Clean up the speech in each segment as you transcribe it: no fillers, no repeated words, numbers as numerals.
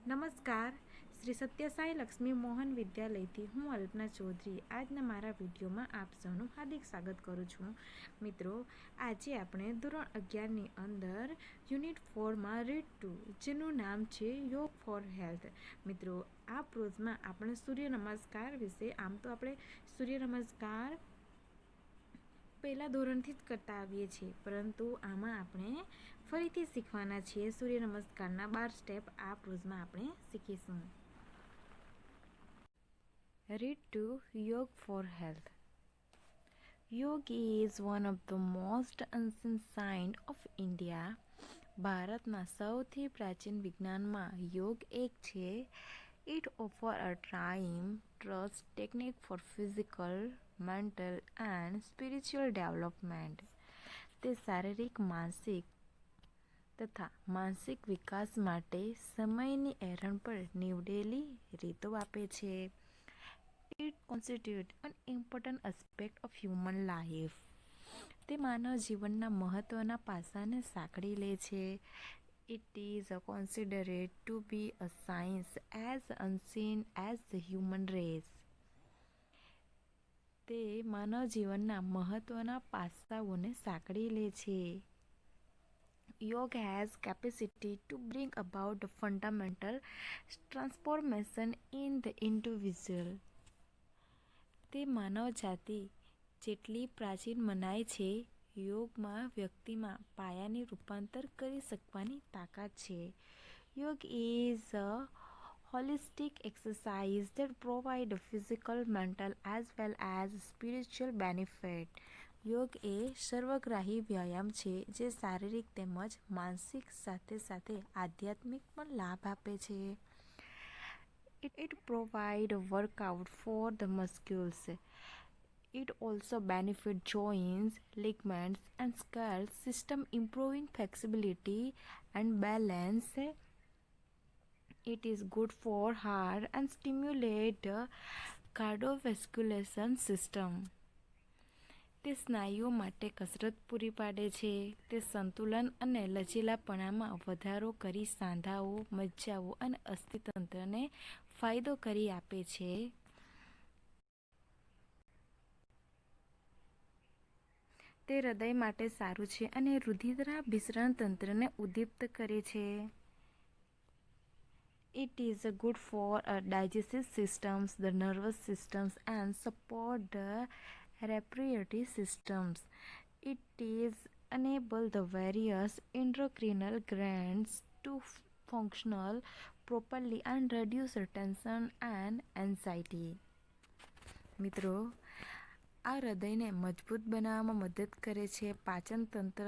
નમસ્કાર. શ્રી સત્યસાઈ લક્ષ્મી મોહન વિદ્યાલયથી હું અલ્પના ચૌધરી આજના મારા વિડીયોમાં આપ સૌનું હાર્દિક સ્વાગત કરું છું. મિત્રો, આજે આપણે ધોરણ 11ની અંદર યુનિટ 4માં રીડ 2 જેનું નામ છે યોગ ફોર હેલ્થ. મિત્રો, આ પ્રોઝમાં આપણે સૂર્ય નમસ્કાર વિશે, આમ તો આપણે સૂર્ય નમસ્કાર પહેલા ધોરણથી જ કરતા આવીએ છીએ, પરંતુ આમાં આપણે ફરીથી શીખવાના છીએ. સૂર્ય નમસ્કારના 12 સ્ટેપ આ પ્રોઝમાં આપણે શીખીશું. Read 2 yoga for health. Yoga is one of the most ancient science of India. ભારતના સૌથી પ્રાચીન વિજ્ઞાનમાં યોગ એક છે. It offer a time trust technique for physical, mental and spiritual development. તે શારીરિક, માનસિક તથા માનસિક વિકાસ માટે સમયની એરણ પર નીવડેલી રીતો આપે છે. It constitute an important aspect of human life. તે માનવ જીવનના મહત્વના પાસાને સાંકળી લે છે. It is considered to be a science as ancient as the human race. તે માનવ જીવનના મહત્વના પાસાઓને સાંકળી લે છે. યોગ has capacity to bring about a fundamental transformation in the individual. તે માનવ જાતિ જેટલી પ્રાચીન મનાય છે, યોગમાં વ્યક્તિમાં પાયાની રૂપાંતર કરી શકવાની તાકાત છે. યોગ is a holistic exercise that provide a physical, mental as well as spiritual benefit. યોગ એ સર્વગ્રાહી વ્યાયામ છે જે શારીરિક તેમજ માનસિક સાથે સાથે આધ્યાત્મિક પણ લાભ આપે છે. It provide a workout for the muscles. It also benefit joints, ligaments and skull system, improving flexibility and balance. It is good for heart and stimulate the cardiovascular system. તે સ્નાયુઓ માટે કસરત પૂરી પાડે છે. તે સંતુલન અને લચીલાપણામાં વધારો કરી સાંધાઓ, મજ્જાઓ અને અસ્થિતંત્રને ફાયદો કરી આપે છે. તે હૃદય માટે સારું છે અને રુધિરાભિસરણ તંત્રને ઉદ્દીપ્ત કરે છે. It is good for digestive systems, the nervous systems and support the respiratory systems. It is enable the various endocrine glands to function properly and reduce tension and anxiety. મિત્રો, આ હૃદયને મજબૂત બનાવવામાં મદદ કરે છે, પાચન તંત્ર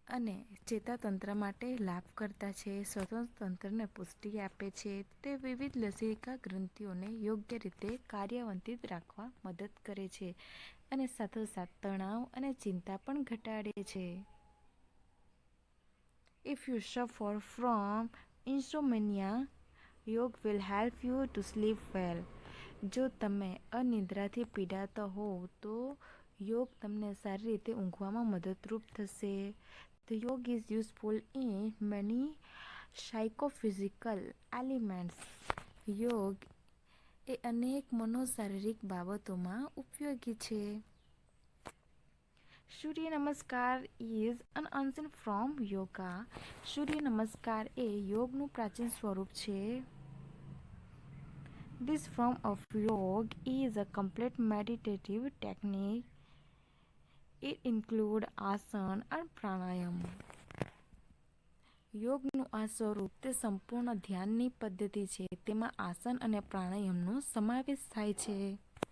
અને ચેતાતંત્ર માટે લાભકર્તા છે, શ્વસન તંત્રને પુષ્ટિ આપે છે. તે વિવિધ લસિકા ગ્રંથિઓને યોગ્ય રીતે કાર્યવંતિત રાખવા મદદ કરે છે અને સાથોસાથ તણાવ અને ચિંતા પણ ઘટાડે છે. If you suffer from insomnia, યોગ will help you to sleep well. જો તમે અનિદ્રાથી પીડાતા હો તો યોગ તમને સારી રીતે ઊંઘવામાં મદદરૂપ થશે. The yoga is useful in many psychophysical elements. યોગ એ અનેક મનોશારીરિક બાબતોમાં ઉપયોગી છે. સૂર્ય નમસ્કાર is an ancient form yoga. સૂર્ય નમસ્કાર એ યોગનું પ્રાચીન સ્વરૂપ છે. This form of yoga is a complete meditative technique. It includes asana and pranayama. યોગનું આ સ્વરૂપ તે સંપૂર્ણ ધ્યાનની પદ્ધતિ છે. તેમાં આસન અને પ્રાણાયામનો સમાવેશ થાય છે.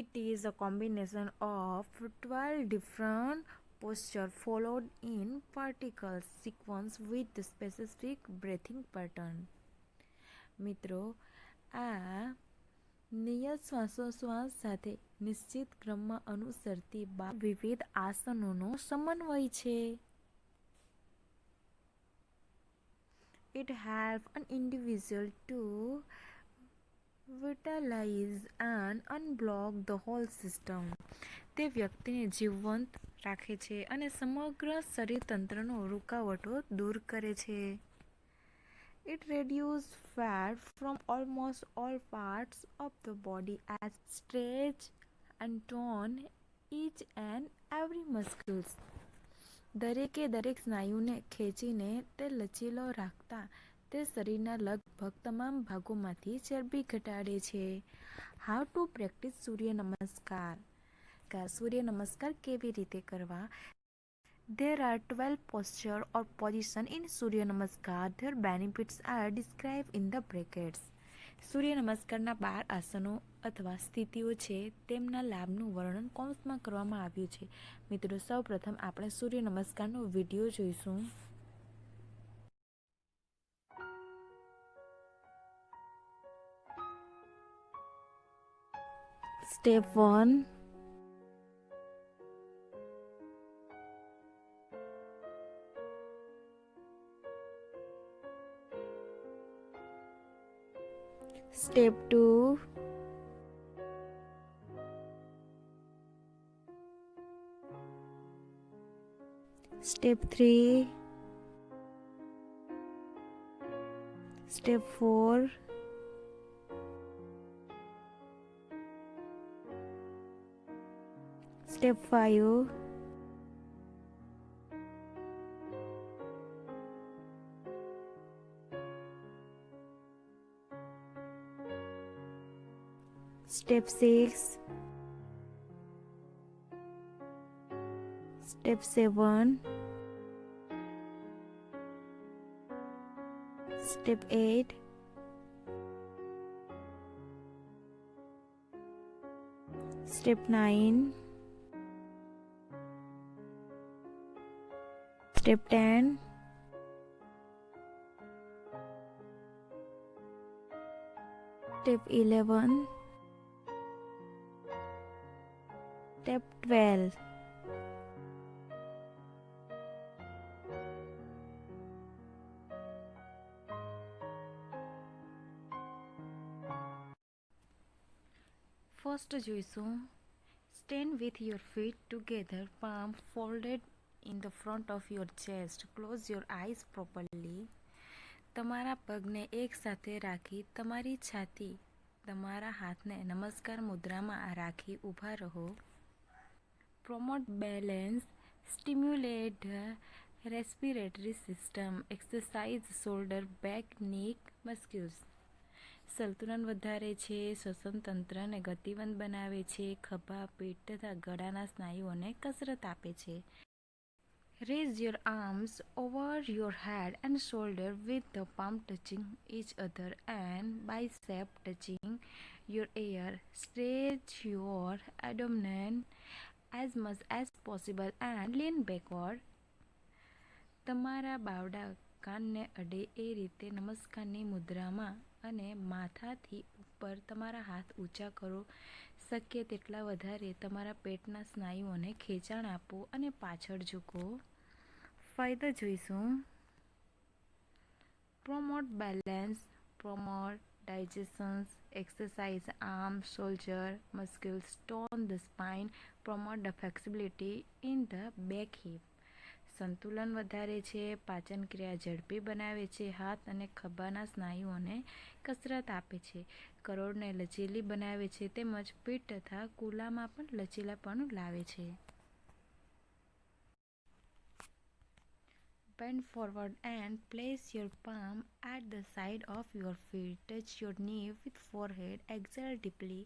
It is a combination of 12 different postures followed in particular sequence with the specific breathing pattern. મિત્રો, આ નિયત શ્વાસોશ્વાસ સાથે નિશ્ચિત ક્રમમાં અનુસરતી વિવિધ આસનોનો સમન્વય છે. It helps an individual to vitalize and unblock the whole system. તે વ્યક્તિને જીવંત રાખે છે અને સમગ્ર શરીર તંત્રનો રૂકાવટો દૂર કરે છે. It reduces fat from almost all parts of the body as stretch and tone each and every muscles. દરેક સ્નાયુને ખેંચીને તે લચીલો રાખતા તે શરીરના લગભગ તમામ ભાગોમાંથી ચરબી ઘટાડે છે. હાઉ ટુ પ્રેક્ટિસ સૂર્ય નમસ્કાર. સૂર્ય નમસ્કાર કેવી રીતે કરવા? There are 12 postures or positions in Surya Namaskar. Their benefits are described in the brackets. સૂર્ય નમસ્કારના 12 આસનો અથવા સ્થિતિઓ છે તેમના લાભનું વર્ણન કૌંસમાં કરવામાં આવ્યું છે. મિત્રો સૌપ્રથમ આપણે સૂર્ય નમસ્કારનો વિડીયો જોઈશું. Step 1. Step 2. Step 3. Step 4. Step 5. Step 6. Step 7. Step 8. Step 9. Step 10. Step 11. Step 12. First જોઈશું. Stand with your feet together, palm folded in the front of your chest. Close your eyes properly. તમારા પગને એક સાથે રાખી તમારી છાતી તમારા હાથને નમસ્કાર મુદ્રામાં રાખી ઊભા રહો. Promote balance, stimulate the respiratory system, exercise shoulder, back, neck muscles. સંતુલન વધારે છે, શ્વસન તંત્રને ગતિવંત બનાવે છે, ખભા, પીઠ તથા ગળાના સ્નાયુઓને કસરત આપે છે. Raise your arms over your head and shoulder with the palm touching each other and bicep touching your ear. Stretch your abdomen as much as possible and lean backward. તમારા બાવડા કાનને અડે એ રીતે નમસ્કારની મુદ્રામાં અને માથાથી ઉપર તમારા હાથ ઊંચા કરો. શક્ય તેટલા વધારે તમારા પેટના સ્નાયુઓને ખેંચાણ આપો અને પાછળ ઝૂકો. ફાયદા જોઈશું. Promote balance, promote digestion, exercise arm, shoulder muscles, tone the spine, promote the flexibility in the back hip. સંતુલન વધારે છે, પાચન ક્રિયા ઝડપી બનાવે છે, હાથ અને ખભાના સ્નાયુઓને કસરત આપે છે, કરોડને લચીલી બનાવે છે તેમજ પીઠ તથા કુલામાં પણ લચીલાપણું લાવે છે. Bend forward and place your palm at the side of your feet. Touch your knee with forehead. Exhale deeply.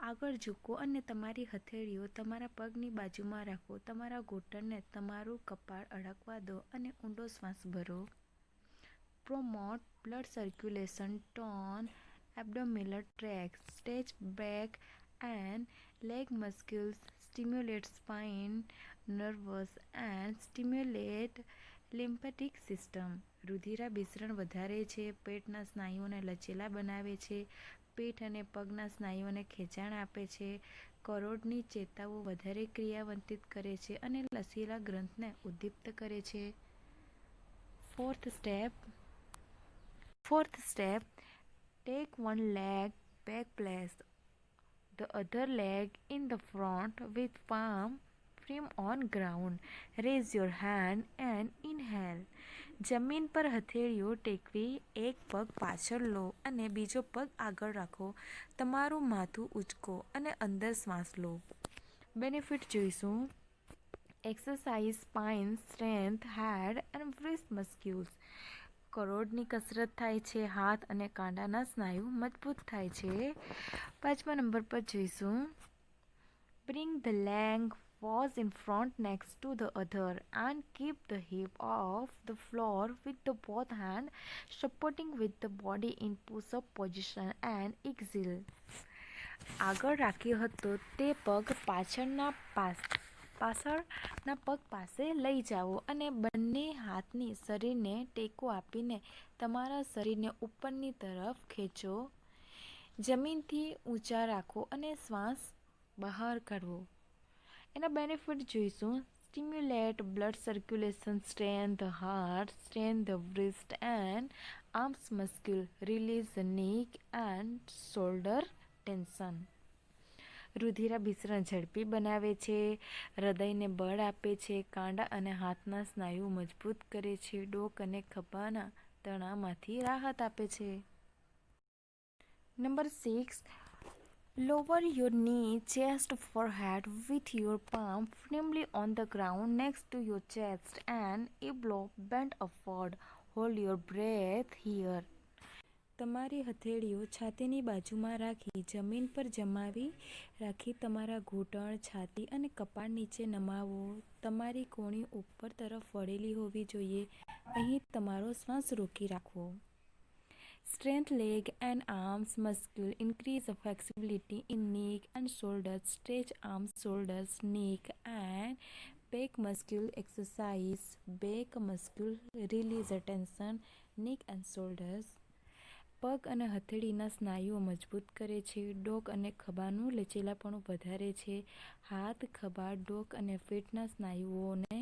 આગળ ઝૂકો અને તમારી હથેળીઓ તમારા પગની બાજુમાં રાખો. તમારા ઘૂંટણને તમારું કપાળ અડકવા દો અને ઊંડો શ્વાસ ભરો. Promote blood circulation, tone abdominal tract, stretch back and leg muscles, stimulate spine, nervous and stimulate lymphatic system. રુધિરાભિસરણ વધારે છે, પેટના સ્નાયુઓને લચીલા બનાવે છે, પીઠ અને પગના સ્નાયુઓને ખેંચાણ આપે છે, કરોડની ચેતાઓ વધારે ક્રિયાવંતિત કરે છે અને લચીલા ગ્રંથને ઉદ્દીપ્ત કરે છે. Fourth step, take one leg back, place the other leg in the front with palm firm on ground. Raise your hand and inhale. જમીન પર હથેળીઓ ટેકવી, એક પગ પાછળ લો અને બીજો પગ આગળ રાખો. તમારું માથું ઉંચકો અને અંદર શ્વાસ લો. બેનિફિટ જોઈશું. Exercise spine strength, head and wrist muscles. કરોડની કસરત થાય છે. હાથ અને કાંડાના સ્નાયુ મજબૂત થાય છે. 5મા નંબર પર જોઈશું. Bring the leg was in front next to the other and keep the hip off the floor with the both hand supporting with the body in push-up position and exhale. આગળ રાખ્યો હતો તે પગ પાછળના પગ પાસે લઈ જાઓ અને બંને હાથની શરીરને ટેકો આપીને તમારા શરીરને ઉપરની તરફ ખેંચો. જમીનથી ઊંચા રાખો અને શ્વાસ બહાર કાઢવો. એના બેનિફિટ જોઈશું. Stimulate blood circulation, strength the heart, strength the wrist and arms muscle, release the neck and shoulder tension. રુધિરાભિસરણ ઝડપી બનાવે છે. હૃદયને બળ આપે છે. કાંડા અને હાથના સ્નાયુ મજબૂત કરે છે. ડોક અને ખભાના તણાવમાંથી રાહત આપે છે. Number 6. Lower your knee, chest, forehead with your palm firmly on the ground next to your chest and elbow bent upward. Hold your breath here. તમારી હથેળીઓ છાતીની બાજુમાં રાખી જમીન પર જમાવી રાખી તમારા ઘૂંટણ, છાતી અને કપાળ નીચે નમાવો. તમારી કોણી ઉપર તરફ વળેલી હોવી જોઈએ. અહીં તમારો શ્વાસ રોકી રાખવો. Strength leg and arms muscle, increase the flexibility in neck and shoulders, stretch arms, shoulders, neck and back muscle exercise, back muscle, release the tension, neck and shoulders. પગ અને હથેળીના સ્નાયુઓ મજબૂત કરે છે. ડોક અને ખભાનું લચીલાપણું વધારે છે. હાથ, ખભા, ડોક અને પીઠના સ્નાયુઓને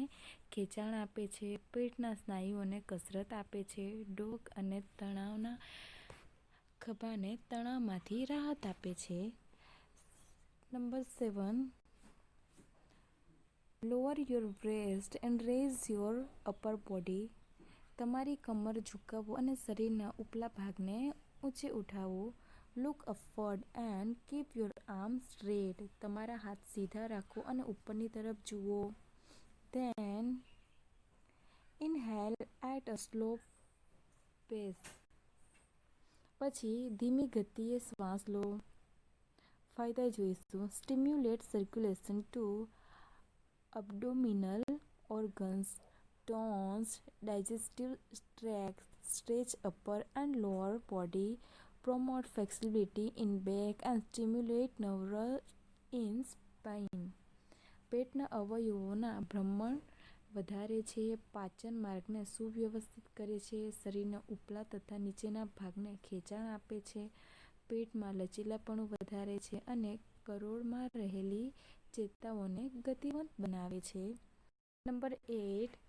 ખેંચાણ આપે છે. પીઠના સ્નાયુઓને કસરત આપે છે. ડોક અને ખભાને તણાવમાંથી રાહત આપે છે. Number 7. Lower your breast and raise your upper body. તમારી કમર ઝુકાવો અને શરીરના ઉપલા ભાગને ઊંચે ઉઠાવો. Look upward and keep your arms straight. તમારા હાથ સીધા રાખો અને ઉપરની તરફ જુઓ. Then inhale at a slow pace. પછી ધીમી ગતિએ શ્વાસ લો. ફાયદા જોઈશું. Stimulate circulation to abdominal organs, tones digestive tract, stretch upper and lower body, promote flexibility in back and stimulate nerves in spine. પેટના અવયવોના ભ્રમણ વધારે છે. પાચન માર્ગને સુવ્યવસ્થિત કરે છે. શરીરના ઉપલા તથા નીચેના ભાગને ખેંચાણ આપે છે. પેટમાં લચીલાપણું વધારે છે અને કરોડમાં રહેલી ચેતાઓને ગતિવંત બનાવે છે. Number 8.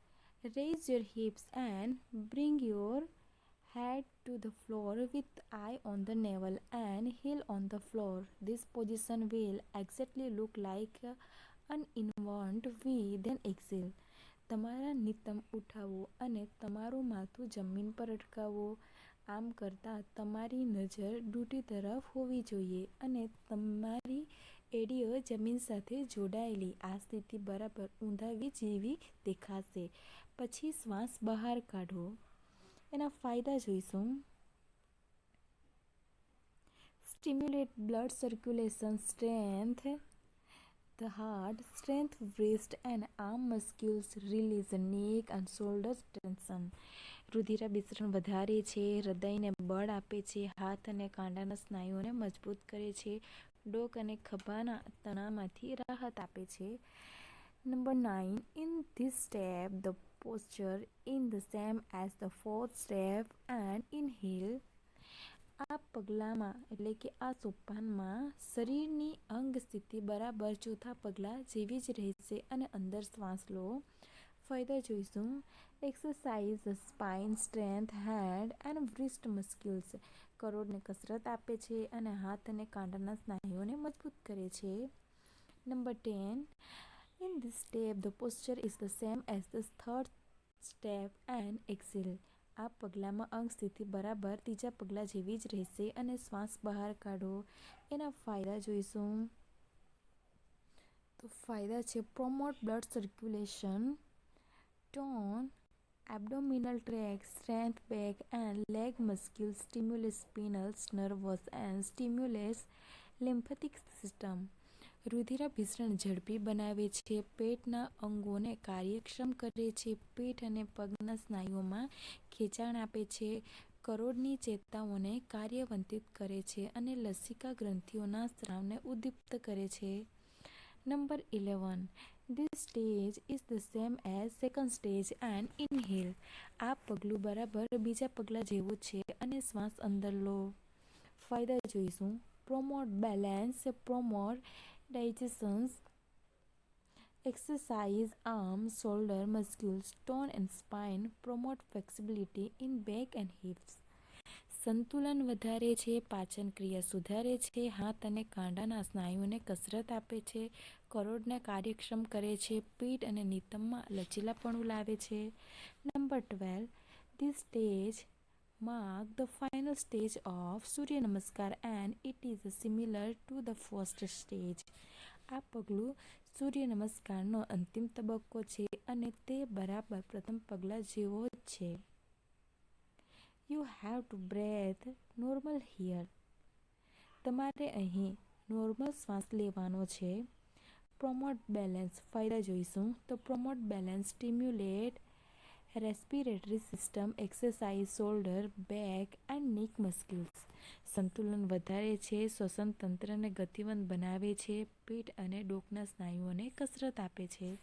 Raise your hips and bring your head to the floor with eye on the navel and heel on the floor. This position will exactly look like an inward V. Then exhale. તમારા નિતંબ ઉઠાવો અને તમારું માથું જમીન પર અટકાવો. આમ કરતાં તમારી નજર ડૂટી તરફ હોવી જોઈએ અને તમારી એડીઓ જમીન સાથે જોડાયેલી. આ સ્થિતિ બરાબર ઊંધા વી જેવી દેખાશે. પછી શ્વાસ બહાર કાઢો. એના ફાયદા જોઈશું. Stimulate blood circulation, strength the heart, strength wrist and arm muscles, release neck and shoulders tension. રુધિરાભિસરણ વધારે છે. હૃદયને બળ આપે છે. હાથ અને કાંડાના સ્નાયુઓને મજબૂત કરે છે. ડોક અને ખભાના તણાવમાંથી રાહત આપે છે. Number 9. In this step, the posture is the same as the fourth step and inhale. આ પગલામાં એટલે કે આ સોપાનમાં શરીરની અંગ સ્થિતિ બરાબર ચોથા પગલા જેવી જ રહેશે અને અંદર શ્વાસ લો. ફાયદા જોઈશું. Exercise spine strength, head and wrist muscles. કરોડને કસરત આપે છે અને હાથ અને કાંડાના સ્નાયુઓને મજબૂત કરે છે. Number 10. In this step, the posture is the same as the third step and exhale. આ પગલામાં અંગ સ્થિતિ બરાબર ત્રીજા પગલા જેવી જ રહેશે અને શ્વાસ બહાર કાઢો. એના ફાયદા જોઈશું. તો ફાયદા છે promote blood circulation, tone abdominal tract, strength back and leg muscles, stimulates spinal nervous and stimulates lymphatic system. રુધિરાભિસરણ ઝડપી બનાવે છે, પેટના અંગોને કાર્યક્ષમ કરે છે, પેટ અને પગના સ્નાયુઓમાં ખેંચાણ આપે છે, કરોડની ચેતાઓને કાર્યવંતિત કરે છે અને લસિકા ગ્રંથિઓના સ્રાવને ઉદ્દીપ્ત કરે છે. Number 11. This stage is the same as second stage and inhale. આ પગલું બરાબર બીજા પગલા જેવું છે અને શ્વાસ અંદર લો. ફાયદા જોઈશું. Promote balance, promote digestions, exercise arm, shoulder muscles, tone and spine, promote flexibility in back and hips. સંતુલન વધારે છે, પાચન ક્રિયા સુધારે છે, હાથ અને કાંડાના સ્નાયુઓને કસરત આપે છે, કરોડને કાર્યક્ષમ કરે છે, પીઠ અને નિતંબમાં લચીલાપણું લાવે છે. Number 12. This stage mark the final stage of સૂર્ય નમસ્કાર and it is similar to the first stage. આ પગલું સૂર્ય નમસ્કારનો અંતિમ તબક્કો છે અને તે બરાબર પ્રથમ પગલા જેવો જ છે. You have to breathe normal here. તમારે અહીં નોર્મલ શ્વાસ લેવાનો છે. Promote balance. ફાયદા જોઈશું. તો promote balance, stimulate respiratory system, exercise shoulder, back and neck muscles. સંતુલન વધારે છે, શ્વસન તંત્રને ગતિવંત બનાવે છે, પેટ અને ડોકના સ્નાયુઓને કસરત આપે છે.